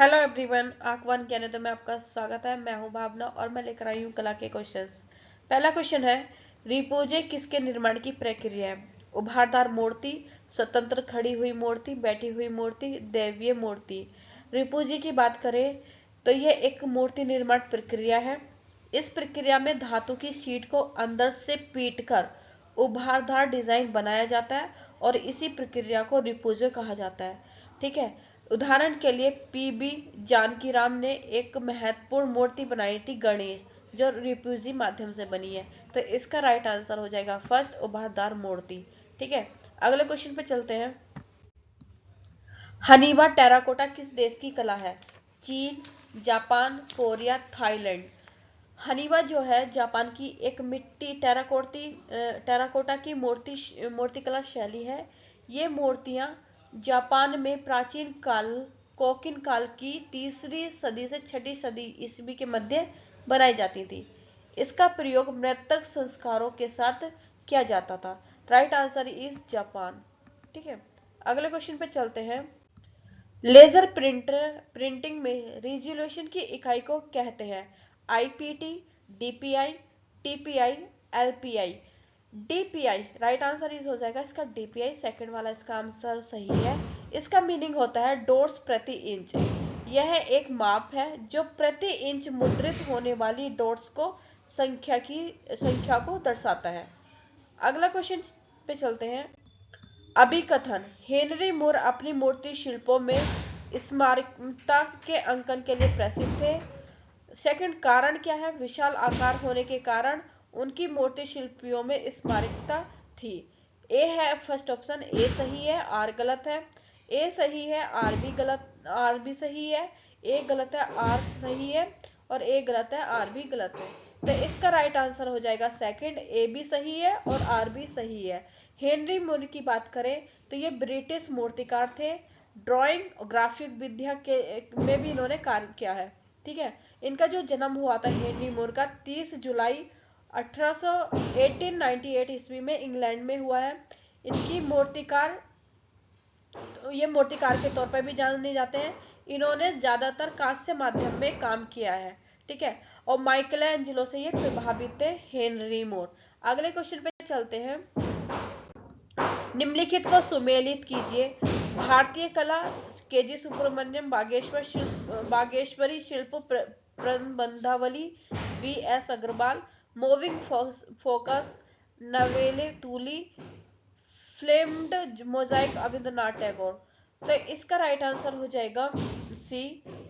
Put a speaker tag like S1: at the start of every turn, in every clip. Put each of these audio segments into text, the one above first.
S1: Hello everyone, आंकवन ज्ञान में आपका स्वागत है। मैं हूं भावना और मैं लेकर आई हूं कला के क्वेश्चंस। पहला क्वेश्चन है, रिपोजे किसके निर्माण की प्रक्रिया है? उभारदार मूर्ति, स्वतंत्र खड़ी हुई मूर्ति, बैठी हुई मूर्ति, दैवीय मूर्ति। रिपोजे की बात करें तो यह एक मूर्ति निर्माण प्रक्रिया है। इस प्रक्रिया में धातु की शीट को अंदर से पीटकर उभारदार डिजाइन बनाया जाता है और इसी प्रक्रिया को रिपोजे कहा जाता है। ठीक है। उदाहरण के लिए पीबी जानकीराम ने एक महत्वपूर्ण मूर्ति बनाई थी, गणेश, जो रिफ्यूजी माध्यम से बनी है। तो इसका राइट आंसर हो जाएगा फर्स्ट, उभारदार मूर्ति। ठीक है। अगले क्वेश्चन पे चलते हैं। हनीबा टेराकोटा किस देश की कला है? चीन, जापान, कोरिया, थाईलैंड। हनीबा जो है जापान की एक मिट्टी टेराकोटा की मूर्तिकला शैली है। ये मूर्तियां जापान में प्राचीन काल कोकिन काल की 3री सदी से 6ठी सदी ईस्वी के मध्य बनाई जाती थी। इसका प्रयोग मृतक संस्कारों के साथ किया जाता था। Right answer is Japan. ठीक है। अगले क्वेश्चन पे चलते हैं। लेजर प्रिंटिंग में रिजोल्यूशन की इकाई को कहते हैं? IPT, DPI, TPI, LPI. DPI right answer is हो जाएगा इसका डीपीआई। सेकंड वाला इसका आंसर सही है। इसका मीनिंग होता है डॉट्स प्रति इंच। यह एक माप है जो प्रति इंच मुद्रित होने वाली डॉट्स को संख्या को दर्शाता है। अगला क्वेश्चन पे चलते हैं। अभिकथन, हेनरी मोर अपनी मूर्ति शिल्पों में स्मारकता के अंकन के लिए प्रसिद्ध थे। सेकंड, कारण क्या है? विशाल आकार होने के कारण उनकी मूर्ति शिल्पियों में स्मारकता थी। ए है फर्स्ट ऑप्शन, ए सही है, आर गलत है। ए सही है, आर भी सही है। ए गलत है, आर सही है। और ए गलत है, आर भी गलत है। तो इसका राइट आंसर हो जाएगा सेकंड, ए भी सही है और आर भी सही है। हेनरी मूर की बात करें तो ये ब्रिटिश मूर्तिकार थे। ड्राइंग और ग्राफिक विद्या के में भी इन्होंने कार्य किया है। ठीक है। इनका जो जन्म हुआ था हेनरी मूर का 30 जुलाई 1898 ईस्वी में इंग्लैंड में हुआ है। इनकी ये मूर्तिकार के तौर पर भी जाने जाते हैं। इन्होंने ज्यादातर कांस्य माध्यम में काम किया है। ठीक है। और माइकल एंजेलो से ये प्रभावित थे शिल्प मोर। अगले क्वेश्चन पे चलते हैं। निम्नलिखित को सुमेलित कीजिए। भारतीय कला, KG Subramanyam, Bageshwari Shilp Prabandhavali, B S. Agrawal, moving focus, Neville Tuli, flamed mosaic, Rabindranath Tagore. तो इसका राइट आंसर हो जाएगा सी,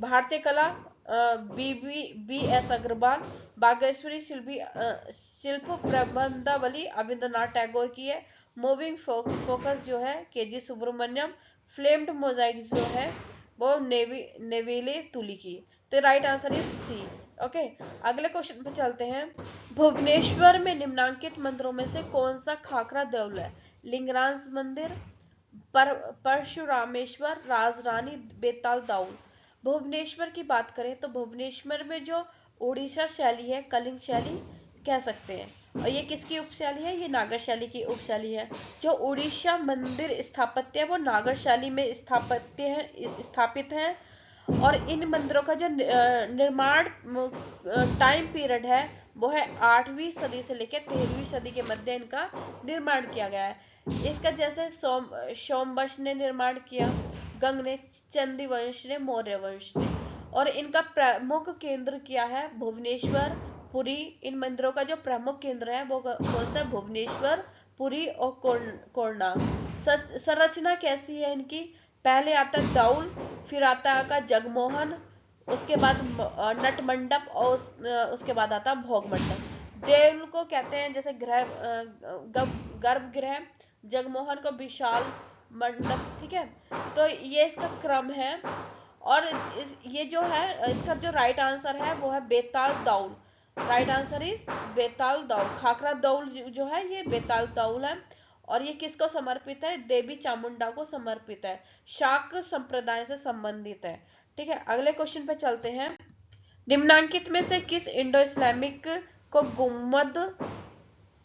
S1: भारतीय कला, बी.एस. अग्रवाल, बागेश्वरी शिल्प प्रबंधावली रविंद्रनाथ टैगोर की है। मूविंग फोकस जो है केजी सुब्रमण्यम। फ्लेम्ड मोजाइक जो है वो नेविले तुली की। तो right answer is C. Okay. अगले क्वेश्चन पे चलते हैं। भुवनेश्वर में निम्नांकित मंदिरों में से कौन सा खाखरा देउल है? लिंगराज मंदिर, परशुरामेश्वर, राजरानी, बेताल दाऊल। भुवनेश्वर की बात करें तो भुवनेश्वर में जो उड़ीसा शैली है, कलिंग शैली कह सकते हैं। और ये किसकी उपशैली है? ये नागर शैली की उपशैली है। जो उड़ीसा मंदिर स्थापत्य है वो नागर शैली में स्थापित है। और इन मंदिरों का जो निर्माण टाइम पीरियड है वो है 8वीं सदी से लेकर 13वीं सदी के मध्य इनका निर्माण किया गया है। इसका जैसे सोमवंश ने निर्माण किया, गंग ने, चंदी वंश ने, मौर्य वंश ने। और इनका प्रमुख केंद्र क्या है? भुवनेश्वर, पुरी। इन मंदिरों का जो प्रमुख केंद्र है वो कौन सा? भुवनेश्वर, पुरी और कोणार्क। संरचना कैसी है इनकी? पहले आता है दाउल, फिर आता है जगमोहन, उसके बाद नट मंडप और उसके बाद आता है भोग मंडप। देउल को कहते हैं जैसे गर्भगृह, जगमोहन को विशाल मंडप। ठीक है। तो ये इसका क्रम है। और ये जो है इसका जो राइट आंसर है वो है बेताल दाउल। राइट आंसर इज बेताल दाउल। खाखरा दाउल जो है ये बेताल दाउल है। और ये किसको समर्पित है? देवी चामुंडा को समर्पित है। शाक संप्रदाय से संबंधित है। ठीक है। अगले क्वेश्चन पे चलते हैं। निम्नांकित में से किस इंडो इस्लामिक को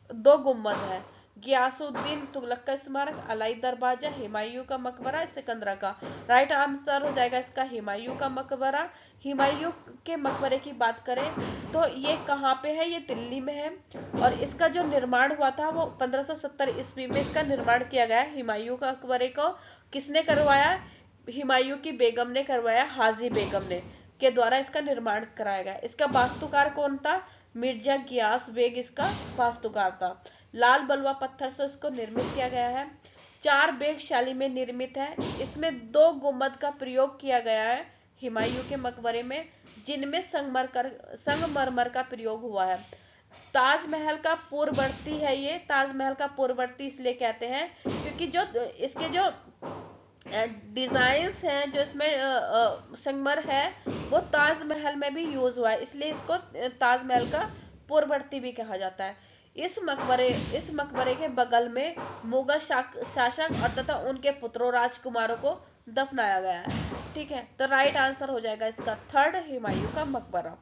S1: दो गुम्बद है? गियासुद्दीन तुगलक का स्मारक, अलाई दरवाजा, हुमायूं का मकबरा, सिकंदरा का। राइट आंसर हो जाएगा इसका हुमायूं का मकबरा। हुमायूं के मकबरे की बात करें तो ये कहाँ पे है, ये दिल्ली में है, और इसका जो निर्माण हुआ था वो 1570 ईस्वी में इसका निर्माण किया गया। हुमायूं का मकबरे को किसने करवाया, हुमायूं की बेगम ने करवाया, हाजी बेगम ने के द्वारा इसका निर्माण कराया गया। इसका वास्तुकार कौन था, मिर्जा गियास बेग इसका वास्तुकार था। लाल बलुआ पत्थर से इसको निर्मित किया गया है। 4 बेग शैली में निर्मित है। इसमें 2 गुंबद का प्रयोग किया गया है हुमायूं के मकबरे में, जिनमें संगमरमर का प्रयोग हुआ है। ताजमहल का पूर्ववर्ती है ये, ताजमहल का पूर्ववर्ती इसलिए कहते हैं क्योंकि जो इसके जो डिजाइन्स हैं, जो इसमें संगमर है, वो ताजमहल में भी यूज हुआ है, इसलिए इसको ताजमहल का पूर्ववर्ती भी कहा जाता है। इस मकबरे के बगल में मुगल शासक और तथा उनके पुत्रों राजकुमारों को दफनाया गया है। ठीक है, तो राइट आंसर हो जाएगा इसका थर्ड, हुमायूं का मकबरा।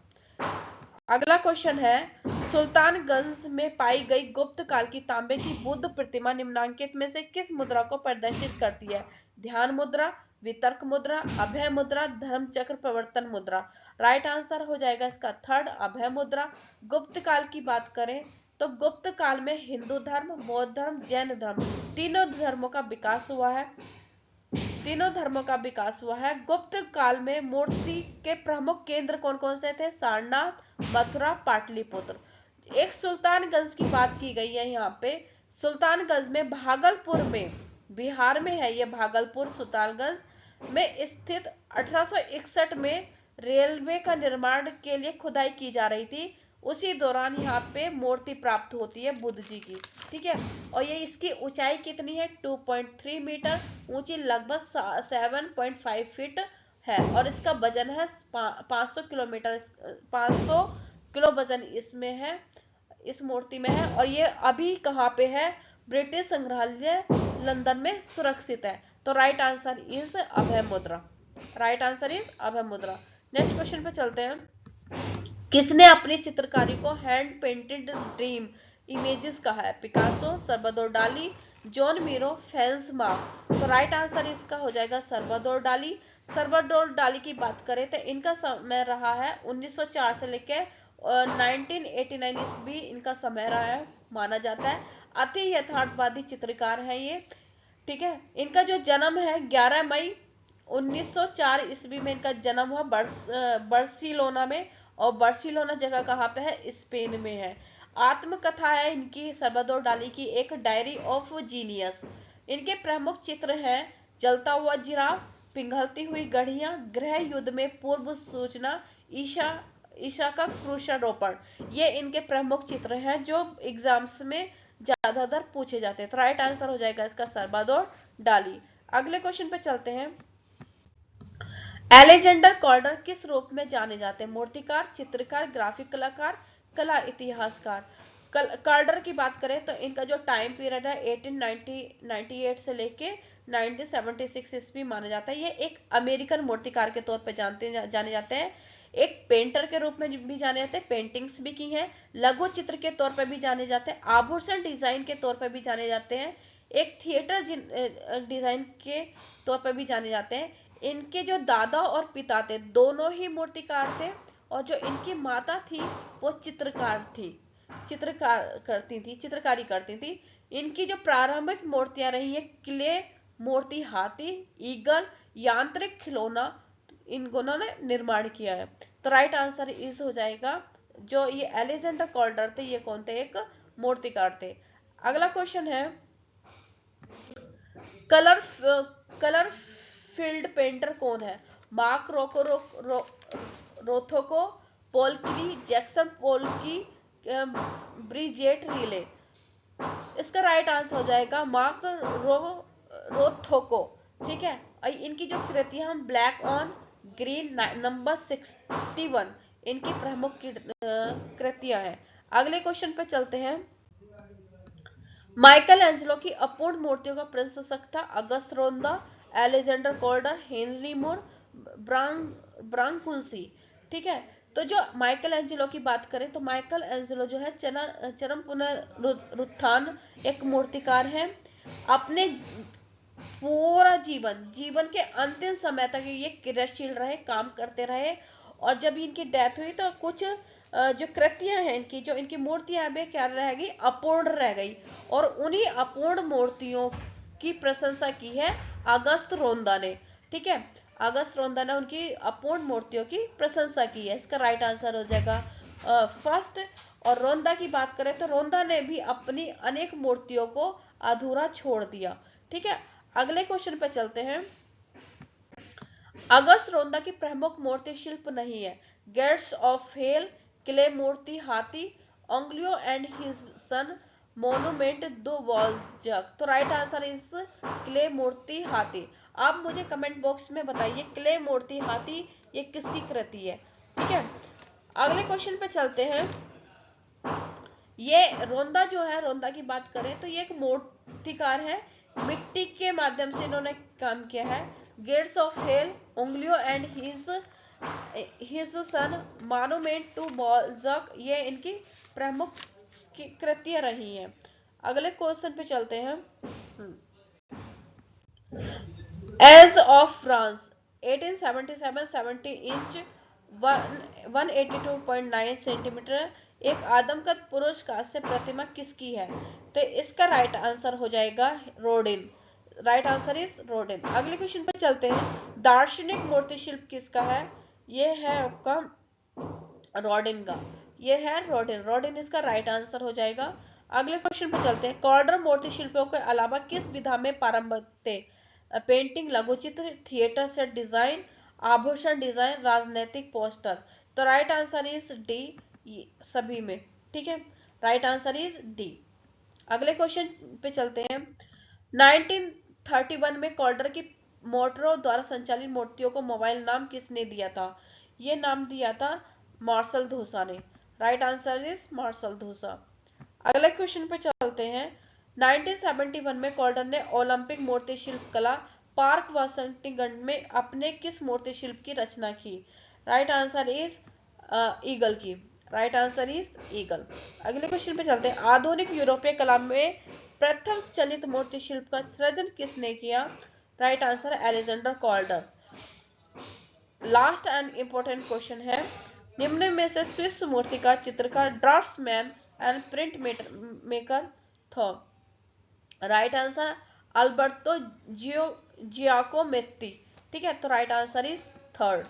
S1: अगला क्वेश्चन है, सुल्तानगंज में पाई गई गुप्त काल की तांबे की बुद्ध प्रतिमा निम्नांकित में से किस मुद्रा को प्रदर्शित करती है? ध्यान मुद्रा, वितर्क मुद्रा, अभय मुद्रा, धर्म चक्र प्रवर्तन मुद्रा। राइट आंसर हो जाएगा इसका थर्ड, अभय मुद्रा। गुप्त काल की बात करें तो गुप्त काल में हिंदू धर्म, बौद्ध धर्म, जैन धर्म, तीनों धर्मों का विकास हुआ है। गुप्त काल में मूर्ति के प्रमुख केंद्र कौन कौन से थे? सारनाथ, मथुरा, पाटलिपुत्र। एक सुल्तानगंज की बात की गई है यहाँ पे। सुल्तानगंज में भागलपुर में, बिहार में है ये भागलपुर, सुल्तानगंज में स्थित 1861 में रेलवे का निर्माण के लिए खुदाई की जा रही थी। उसी दौरान यहाँ पे मूर्ति प्राप्त होती है बुद्ध जी की। ठीक है, और ये इसकी ऊंचाई कितनी है? 2.3 मीटर, ऊंची लगभग 7.5 फीट है, और इसका वजन है 500 किलो वजन इसमें है, इस मूर्ति में है। और ये अभी कहाँ पे है? ब्रिटिश संग्रहालय लंदन में सुरक्षित है। तो राइट आंसर इज अभय मुद्रा। नेक्स्ट क्वेश्चन पे चलते हैं। किसने अपनी चित्रकारी को हैंड पेंटेड ड्रीम इमेजेस कहा है? पिकासो, सल्वाडोर डाली, जॉन मीरो, फ्रांज मार्क। तो राइट आंसर इसका हो जाएगा सल्वाडोर डाली। सल्वाडोर डाली की बात करें तो इनका समय रहा है 1904 से लेकर 1989 ईस्वी इनका समय रहा है, माना जाता है। अति यथार्थवादी चित्रकार है ये। ठीक है, इनका जो जन्म है 11 मई 1904 ईस्वी में इनका जन्म हुआ बार्सिलोना में, और बार्सिलोना जगह कहाँ पे है? स्पेन में है। आत्मकथा है इनकी सल्वाडोर डाली की, एक डायरी ऑफ जीनियस। इनके प्रमुख चित्र हैं जलता हुआ जिराफ, पिघलती हुई घड़ियां, गृह युद्ध में पूर्व सूचना, ईशा का क्रूशारोपण। ये इनके प्रमुख चित्र हैं जो एग्जाम्स में ज्यादातर पूछे जाते हैं। तो राइट आंसर हो जाएगा इसका सल्वाडोर डाली। अगले क्वेश्चन पे चलते हैं। अलेक्जेंडर कॉल्डर किस रूप में जाने जाते हैं? मूर्तिकार, चित्रकार, ग्राफिक कलाकार, कला इतिहासकार। कॉल्डर की बात करें तो इनका जो टाइम पीरियड है 1898 से लेके 1976 ईस्वी माना जाता है। ये एक अमेरिकन मूर्तिकार के तौर पे जाने जाते हैं। एक पेंटर के रूप में भी जाने जाते हैं, पेंटिंग्स भी की हैं। लघु चित्र के तौर पर भी जाने जाते हैं, आभूषण डिजाइन के तौर पर भी जाने जाते हैं, एक थिएटर डिजाइन के तौर पर भी जाने जाते हैं। इनके जो दादा और पिता थे दोनों ही मूर्तिकार थे, और जो इनकी माता थी वो चित्रकारी करती थी। इनकी जो प्रारंभिक मूर्तियां रही है, क्ले मूर्ति, हाथी, ईगल, यांत्रिक खिलौना, इन्होंने ने निर्माण किया है। तो राइट आंसर इस हो जाएगा, जो ये अलेक्जेंडर कॉल्डर थे ये कौन थे? एक मूर्तिकार थे। अगला क्वेश्चन है, कलर फील्ड पेंटर कौन है? मार्क रोथको, पॉल क्ली, जैक्सन पोल्की, ब्रिजेट रिले। इसका राइट आंसर हो जाएगा मार्क रोथको। ठीक है, इनकी जो कृतियां हम ब्लैक ऑन ग्रीन नंबर 61 इनकी प्रमुख कृतियां हैं। अगले क्वेश्चन पे चलते हैं। माइकल एंजेलो की अपूर्ण मूर्तियों का प्रशंसक था अगस्त रोंदा, अलेक्जेंडर कॉल्डर, हेनरी मूर, ब्रांकुंसी। ठीक है, तो जो माइकल एंजेलो की बात करें तो माइकल एंजेलो जो है चरम पुनरुत्थान एक मूर्तिकार है। अपने पूरा जीवन के अंतिम समय तक ये क्रियाशील रहे, काम करते रहे। और जब इनकी डेथ हुई तो कुछ जो कृतियां हैं इनकी, जो इनकी मूर्तियां वे क्या रह गई, अपूर्ण रह गई। और उन्हीं अपूर्ण मूर्तियों की प्रशंसा की है अगस्त रोंदा ने। ठीक है, अगस्त रोंदा ने उनकी अपूर्ण मूर्तियों की प्रशंसा की है। इसका राइट आंसर हो जाएगा फर्स्ट। और रोंदा की बात करें तो रोंदा ने भी अपनी अनेक मूर्तियों को अधूरा छोड़ दिया। ठीक है, अगले क्वेश्चन पे चलते हैं। अगस्त रोंदा की प्रमुख मूर्ति शिल्प नहीं है। गेट्स ऑफ हेल, क्ले मूर्ति हाथी, ओंग्लियो एंड हिज सन, मोनुमेंट दो वॉल्जक। तो राइट आंसर इज क्ले मूर्ति हाथी। आप मुझे कमेंट बॉक्स में बताइए क्ले मूर्ति हाथी ये किसकी कृति है। ठीक है, अगले क्वेश्चन पे चलते हैं। ये रोंदा जो है, रोंदा की बात करें तो ये एक मूर्तिकार है, मिट्टी के माध्यम से इन्होंने काम किया है। गेट्स ऑफ हेल, उंगलियो and his son, monument to Balzac ये इनकी प्रमुख कृतियां रही हैं। अगले क्वेश्चन पे चलते हैं। Age of France 1877 70 inch 182.9 centimetre एक आदमकद पुरुष कांस्य प्रतिमा किसकी है। तो इसका राइट आंसर हो जाएगा Rodin. Right answer is Rodin. अगले क्वेश्चन पर चलते हैं। दार्शनिक मूर्ति शिल्प किसका है। ये है आपका रोडिन का। ये है रोडिन, रोडिन इसका राइट आंसर हो जाएगा। अगले क्वेश्चन पर चलते हैं। कॉर्डर मूर्ति शिल्पों के अलावा किस विधा में पारंगत थे। पेंटिंग, लघुचित्र, थिएटर सेट डिजाइन, आभूषण डिजाइन, राजनीतिक पोस्टर। तो राइट आंसर इज डी सभी में। ठीक है, राइट आंसर इज डी। अगले क्वेश्चन पे चलते हैं। 1931 में कॉल्डर की मोटरों द्वारा संचालित मूर्तियों को मोबाइल नाम किसने दिया था। ये नाम दिया था मार्शल धूसा ने। Right answer is Marcel Duchamp. अगले क्वेश्चन पे चलते हैं। 1971 में कॉल्डर ने ओलंपिक मूर्ति शिल्प कला पार्क वाशिंगटन में अपने किस मूर्ति शिल्प की रचना की। राइट आंसर इज ईगल की। Right answer is eagle. अगले क्वेश्चन पे चलते हैं। आधुनिक यूरोपीय कला में प्रथम चलित मूर्ति शिल्प का सृजन किसने किया। Right answer Alexander Calder. Last and important question है। निम्न में से स्विस मूर्तिकार, चित्रकार, ड्राफ्ट्समैन एंड प्रिंट मेकर था। Right answer Alberto Giacometti. ठीक है, तो राइट आंसर इज थर्ड।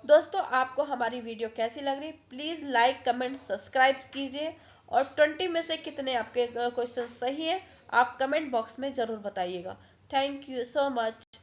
S1: दोस्तों, आपको हमारी वीडियो कैसी लग रही, प्लीज लाइक कमेंट सब्सक्राइब कीजिए। और 20 में से कितने आपके क्वेश्चन सही है आप कमेंट बॉक्स में जरूर बताइएगा। Thank you so much.